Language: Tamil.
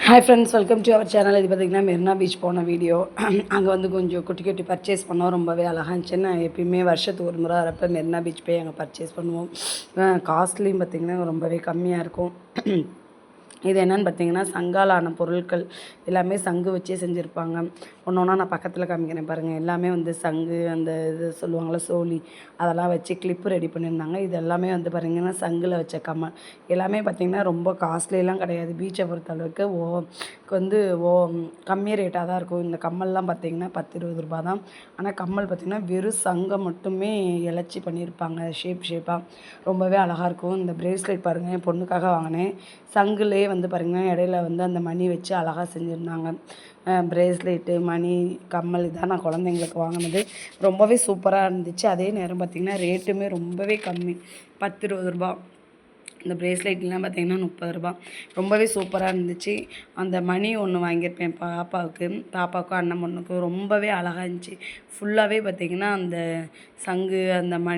Hi friends, welcome to our channel. இது பார்த்திங்கன்னா மெரினா பீச் போன வீடியோ. அங்கே வந்து கொஞ்சம் குட்டி குட்டி பர்ச்சேஸ் பண்ணோம். ரொம்பவே அழகாக இருந்துச்சு. நான் எப்பயுமே வருஷத்துக்கு ஒரு முறை வரப்போ மெரினா பீச் போய் அங்கே பர்ச்சேஸ் பண்ணுவோம். காஸ்ட்லியும் பார்த்திங்கன்னா ரொம்பவே கம்மியாக இருக்கும். இது என்னென்னு பார்த்தீங்கன்னா சங்காலான பொருட்கள் எல்லாமே சங்கு வச்சே செஞ்சுருப்பாங்க. ஒன்று ஒன்றா நான் பக்கத்தில் காமிக்கிறேன் பாருங்கள். எல்லாமே வந்து சங்கு, அந்த இது சொல்லுவாங்கள்ல சோழி, அதெல்லாம் வச்சு கிளிப்பு ரெடி பண்ணியிருந்தாங்க. இது எல்லாமே வந்து பார்த்திங்கன்னா சங்கில் வச்ச கம்மல். எல்லாமே பார்த்திங்கன்னா ரொம்ப காஸ்ட்லியெலாம் கிடையாது. பீச்சை பொறுத்தளவுக்கு வந்து கம்மி ரேட்டாக தான் இருக்கும். இந்த கம்மல்லாம் பார்த்திங்கன்னா 10-20 ரூபா தான். ஆனால் கம்மல் பார்த்திங்கன்னா வெறும் சங்கை மட்டுமே இலச்சி பண்ணியிருப்பாங்க ஷேப்பாக. ரொம்பவே அழகாக இருக்கும். இந்த ப்ரேஸ்லெட் பாருங்கள், என் பொண்ணுக்காக வாங்கினேன். சங்குலேயே வந்து பாருங்கன்னா இடையில வந்து அந்த மணி வச்சு அழகாக செஞ்சுருந்தாங்க. ப்ரேஸ்லெட்டு, மணி, கம்மல் இதான் நான் குழந்தைங்களுக்கு வாங்கினது. ரொம்பவே சூப்பராக இருந்துச்சு. அதே நேரம் பார்த்திங்கன்னா ரேட்டுமே ரொம்பவே கம்மி, 10-20 ரூபா. இந்த ப்ரேஸ்லெட்லாம் பார்த்திங்கன்னா 30 ரூபா. ரொம்பவே சூப்பராக இருந்துச்சு. அந்த மணி ஒன்று வாங்கியிருப்பேன் பாப்பாவுக்கும் அண்ணன் பொண்ணுக்கும். ரொம்பவே அழகாக இருந்துச்சு. ஃபுல்லாகவே பார்த்திங்கன்னா அந்த சங்கு, அந்த மணி